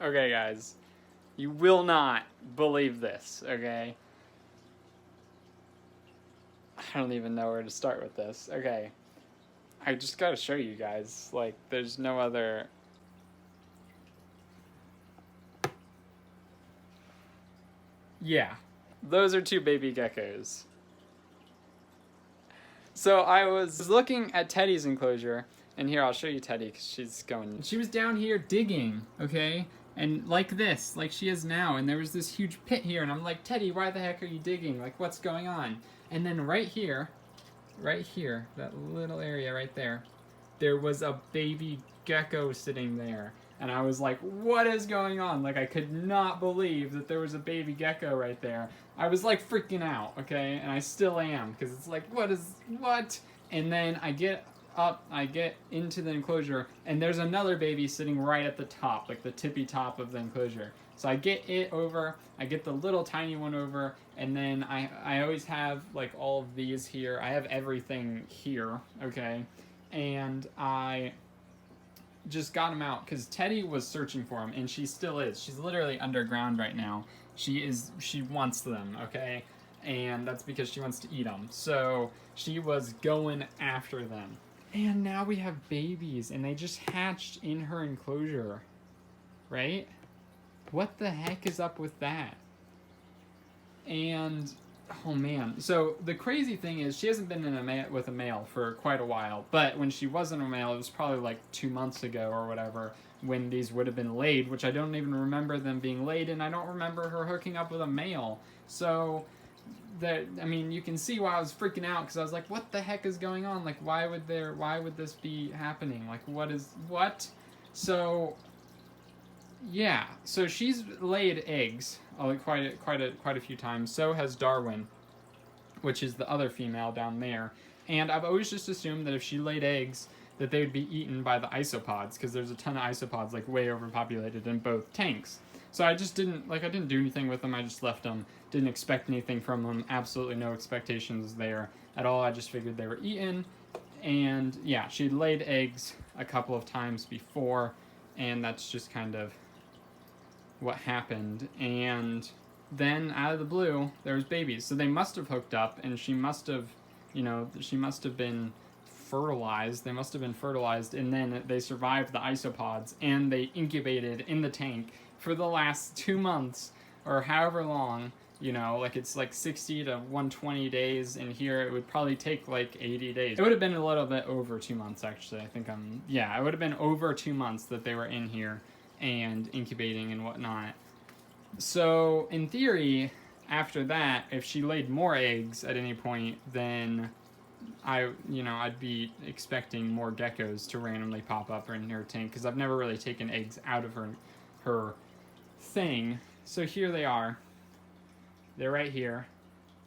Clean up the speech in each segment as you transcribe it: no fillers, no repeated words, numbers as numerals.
Okay, guys. You will not believe this, okay? I don't even know where to start with this. Okay. I just gotta show you guys. Like, there's no other... Yeah. Those are two baby geckos. So I was looking at Teddy's enclosure, and here, I'll show you Teddy, because she's going... She was down here digging, okay? And like this, like she is now, and there was this huge pit here, and I'm like, Teddy, why the heck are you digging? Like, what's going on? And then right here, that little area right there, there was a baby gecko sitting there. And I was like, what is going on? Like, I could not believe that there was a baby gecko right there. I was like freaking out, okay? And I still am, because it's like, what? And then I get up, I get into the enclosure, and there's another baby sitting right at the top, like the tippy top of the enclosure. So I get it over, I get the little tiny one over, and then I always have like all of these here. I have everything here, okay? And I just got him out because Teddy was searching for him, and she still is. She's literally underground right now. She wants them, okay? And that's because she wants to eat them. So she was going after them. And now we have babies, and they just hatched in her enclosure, right? What the heck is up with that? And oh man, so the crazy thing is she hasn't been in with a male for quite a while, but when she wasn't a male, it was probably like 2 months ago or whatever when these would have been laid, which I don't even remember them being laid, and I don't remember her hooking up with a male. So that, I mean, you can see why I was freaking out, because I was like, what the heck is going on? Like, why would this be happening? Like, what? So yeah, so she's laid eggs quite a few times. So has Darwin, which is the other female down there. And I've always just assumed that if she laid eggs, that they would be eaten by the isopods, because there's a ton of isopods, like way overpopulated in both tanks. So I just didn't do anything with them. I just left them. Didn't expect anything from them. Absolutely no expectations there at all. I just figured they were eaten. And yeah, she'd laid eggs a couple of times before, and that's just kind of what happened. And then out of the blue, there was babies. So they must have hooked up, and she must have been fertilized. They must have been fertilized, and then they survived the isopods, and they incubated in the tank for the last 2 months, or however long, like it's like 60 to 120 days, and here it would probably take like 80 days. It would have been a little bit over 2 months, actually. I think it would have been over 2 months that they were in here and incubating and whatnot. So in theory, after that, if she laid more eggs at any point, then I'd be expecting more geckos to randomly pop up in her tank, because I've never really taken eggs out of her thing. So here they are. They're right here.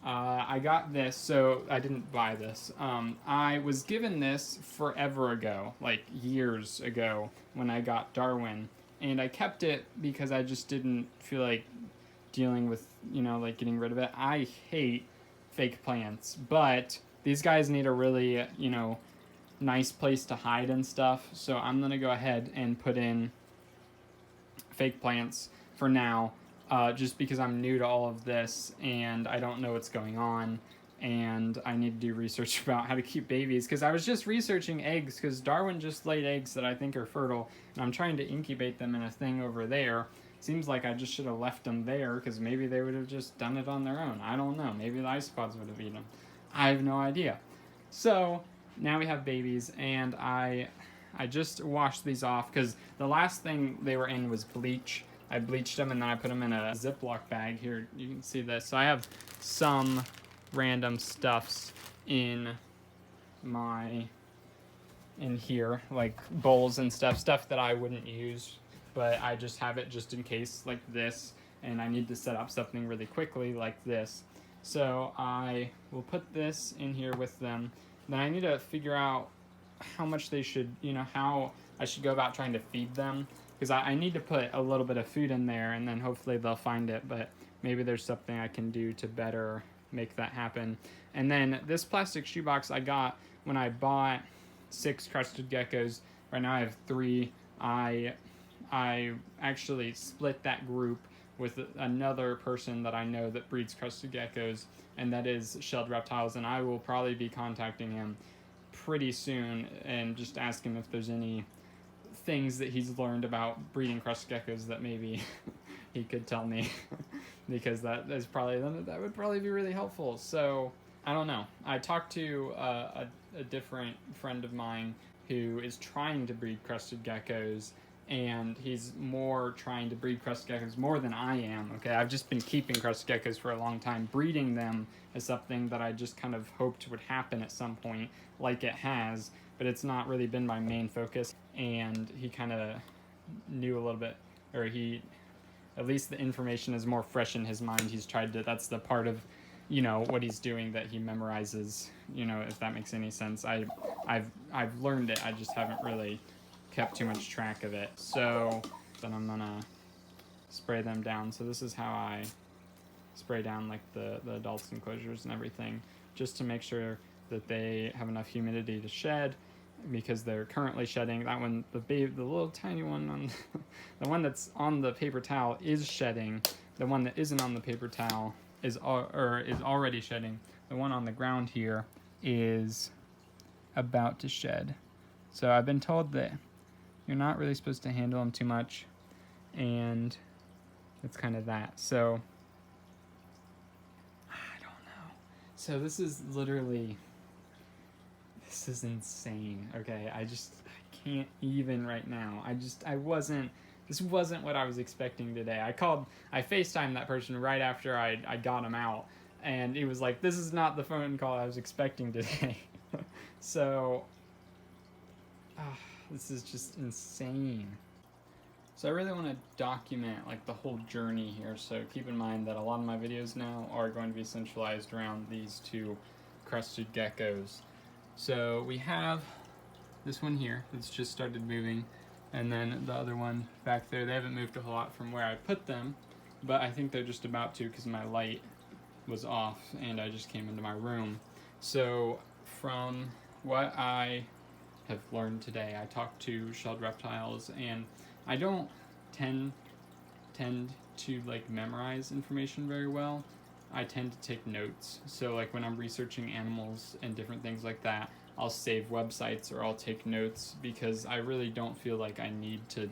I got this, so I didn't buy this. I was given this forever ago, like years ago, when I got Darwin. And I kept it because I just didn't feel like dealing with, like getting rid of it. I hate fake plants, but these guys need a really, nice place to hide and stuff. So I'm going to go ahead and put in fake plants for now, just because I'm new to all of this and I don't know what's going on. And I need to do research about how to keep babies, because I was just researching eggs, because Darwin just laid eggs that I think are fertile, and I'm trying to incubate them in a thing over there. Seems like I just should have left them there, because maybe they would have just done it on their own. I don't know. Maybe the isopods would have eaten them. I have no idea. So now we have babies, and I just washed these off, because the last thing they were in was bleach. I bleached them, and then I put them in a Ziploc bag. Here, you can see this. So I have some random stuffs in here, like bowls and stuff that I wouldn't use, but I just have it just in case, like this, and I need to set up something really quickly like this. So I will put this in here with them. Then I need to figure out how much they should, how I should go about trying to feed them, because I need to put a little bit of food in there, and then hopefully they'll find it, but maybe there's something I can do to better make that happen. And then this plastic shoebox I got when I bought 6 crested geckos. Right now I have 3. I I actually split that group with another person that I know that breeds crested geckos, and that is Shelled Reptiles, and I will probably be contacting him pretty soon and just ask him if there's any things that he's learned about breeding crested geckos that maybe he could tell me because that would probably be really helpful. So I don't know. I talked to a different friend of mine who is trying to breed crested geckos, and he's more trying to breed crested geckos more than I am. Okay, I've just been keeping crested geckos for a long time. Breeding them is something that I just kind of hoped would happen at some point, like it has, but it's not really been my main focus. And he kind of knew a little bit, or he, at least the information is more fresh in his mind. He's tried to, that's the part of, you know, what he's doing that he memorizes, you know, if that makes any sense. I've learned it, I just haven't really kept too much track of it. So then I'm gonna spray them down. So this is how I spray down like the adults enclosures and everything, just to make sure that they have enough humidity to shed, because they're currently shedding. That one, the little tiny one on the one that's on the paper towel is shedding. The one that isn't on the paper towel is already shedding. The one on the ground here is about to shed. So I've been told that you're not really supposed to handle them too much, and it's kind of that. So I don't know. So this is literally, this is insane. Okay, I can't even right now. This wasn't what I was expecting today. I FaceTimed that person right after I got him out, and he was like, this is not the phone call I was expecting today. So this is just insane. So I really want to document like the whole journey here. So keep in mind that a lot of my videos now are going to be centralized around these two crested geckos. So we have this one here that's just started moving, and then the other one back there. They haven't moved a whole lot from where I put them, but I think they're just about to because my light was off and I just came into my room. So from what I have learned today, I talked to Shelled Reptiles, and I don't tend to like memorize information very well. I tend to take notes. So like when I'm researching animals and different things like that, I'll save websites or I'll take notes, because I really don't feel like I need to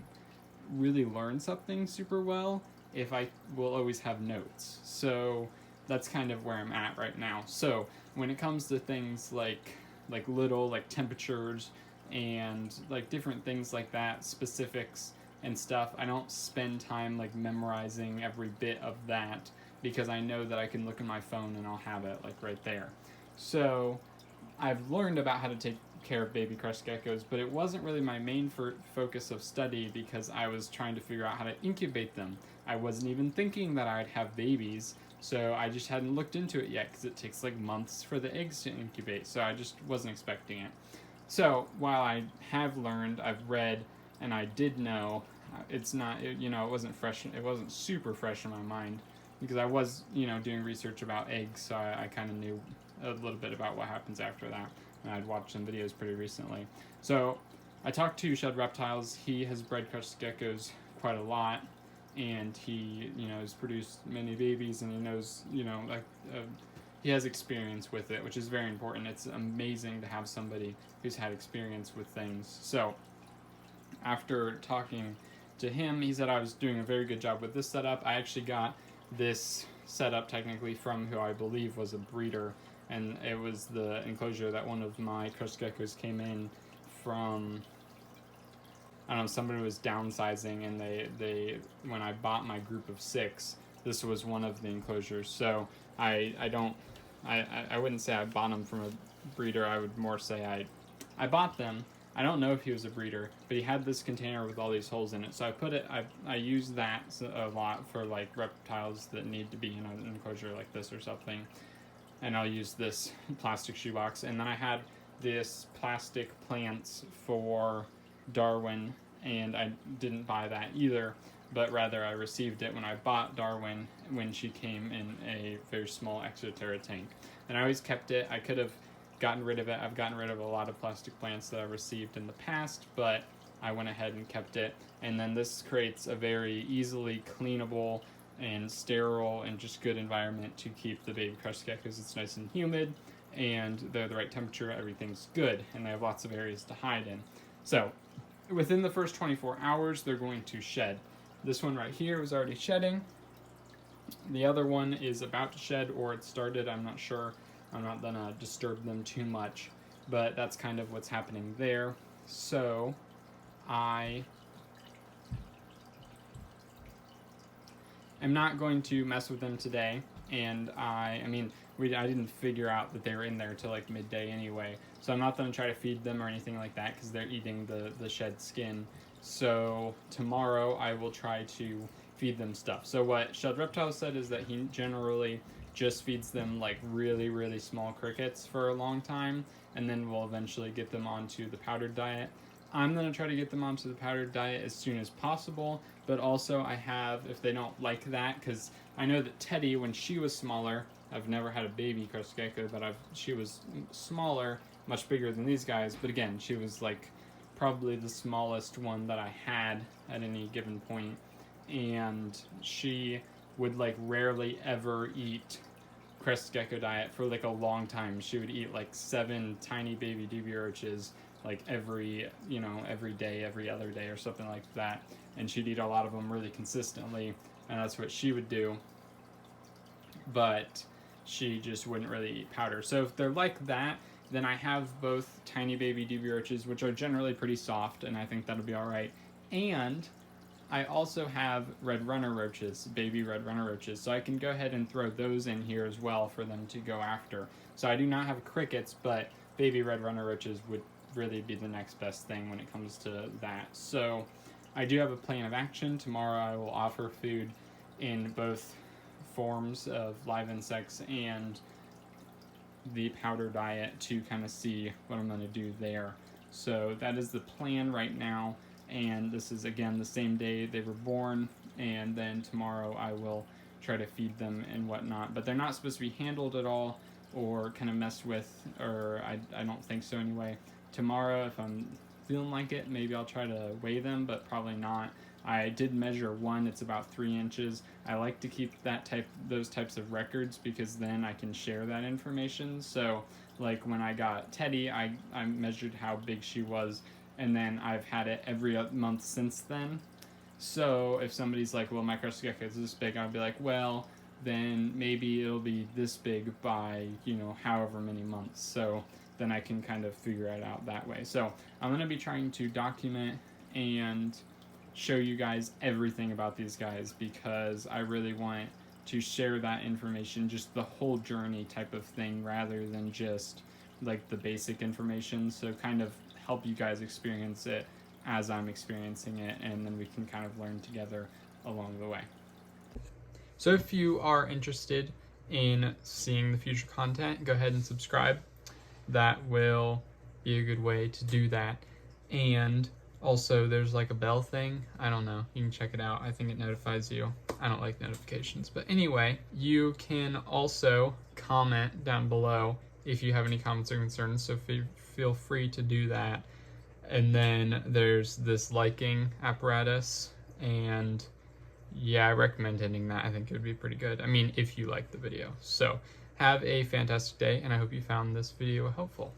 really learn something super well if I will always have notes. So that's kind of where I'm at right now. So when it comes to things like little like temperatures and like different things like that, specifics and stuff, I don't spend time like memorizing every bit of that, because I know that I can look in my phone and I'll have it like right there. So I've learned about how to take care of baby crested geckos, but it wasn't really my main focus of study, because I was trying to figure out how to incubate them. I wasn't even thinking that I'd have babies, so I just hadn't looked into it yet, because it takes like months for the eggs to incubate, so I just wasn't expecting it. So while I have learned, I've read, and I did know, it's not, it wasn't fresh, it wasn't super fresh in my mind, because I was, doing research about eggs, so I kind of knew a little bit about what happens after that, and I'd watched some videos pretty recently. So I talked to Shelled Reptiles. He has bred crested geckos quite a lot, and he, has produced many babies, and he knows, he has experience with it, which is very important. It's amazing to have somebody who's had experience with things. So after talking to him, he said I was doing a very good job with this setup. I actually got this setup technically from who I believe was a breeder, and it was the enclosure that one of my crested geckos came in from. I don't know, somebody was downsizing, and they when I bought my group of 6, this was one of the enclosures. So I wouldn't say I bought them from a breeder. I would more say I bought them. I don't know if he was a breeder, but he had this container with all these holes in it. So I used that a lot for like reptiles that need to be in an enclosure like this or something. And I'll use this plastic shoebox. And then I had this plastic plants for Darwin, and I didn't buy that either, but rather I received it when I bought Darwin, when she came in a very small Exoterra tank. And I always kept it. I could have gotten rid of it. I've gotten rid of a lot of plastic plants that I've received in the past, but I went ahead and kept it. And then this creates a very easily cleanable and sterile and just good environment to keep the baby crested geckos. It's nice and humid, and they're the right temperature, everything's good, and they have lots of areas to hide in. So within the first 24 hours, they're going to shed. This one right here was already shedding. The other one is about to shed, or it started, I'm not sure. I'm not gonna disturb them too much, but that's kind of what's happening there. So I'm not going to mess with them today, and I didn't figure out that they were in there till like midday anyway, so I'm not going to try to feed them or anything like that because they're eating the shed skin. So tomorrow I will try to feed them stuff. So what Shed Reptiles said is that he generally just feeds them like really, really small crickets for a long time, and then we'll eventually get them onto the powdered diet. I'm going to try to get them onto the powdered diet as soon as possible, but also I have, if they don't like that, because I know that Teddy, when she was smaller, I've never had a baby crested gecko, but she was smaller, much bigger than these guys, but again, she was like probably the smallest one that I had at any given point, and she would like rarely ever eat crested gecko diet for like a long time. She would eat like 7 tiny baby dubia roaches like every day, every other day or something like that, and she'd eat a lot of them really consistently, and that's what she would do, but she just wouldn't really eat powder. So if they're like that, then I have both tiny baby dubia roaches, which are generally pretty soft, and I think that'll be all right, and I also have red runner roaches, baby red runner roaches, so I can go ahead and throw those in here as well for them to go after. So I do not have crickets, but baby red runner roaches would really be the next best thing when it comes to that. So I do have a plan of action. Tomorrow I will offer food in both forms of live insects and the powder diet to kind of see what I'm going to do there. So that is the plan right now, and this is again the same day they were born, and then tomorrow I will try to feed them and whatnot, but they're not supposed to be handled at all or kind of messed with, or I don't think so anyway. Tomorrow, if I'm feeling like it, maybe I'll try to weigh them, but probably not. I did measure one, it's about 3 inches. I like to keep those types of records because then I can share that information. So like when I got Teddy, I measured how big she was, and then I've had it every month since then. So if somebody's like, well, my crested gecko is this big, I'll be like, well, then maybe it'll be this big by, however many months. So then I can kind of figure it out that way. So I'm going to be trying to document and show you guys everything about these guys because I really want to share that information, just the whole journey type of thing, rather than just like the basic information. So kind of help you guys experience it as I'm experiencing it, and then we can kind of learn together along the way. So if you are interested in seeing the future content, go ahead and subscribe. That will be a good way to do that. And also there's like a bell thing, I don't know, you can check it out. I think it notifies you. I don't like notifications, but anyway, you can also comment down below if you have any comments or concerns, so feel free to do that. And then there's this liking apparatus, and yeah, I recommend hitting that. I think it would be pretty good. I mean, if you like the video. So have a fantastic day, and I hope you found this video helpful.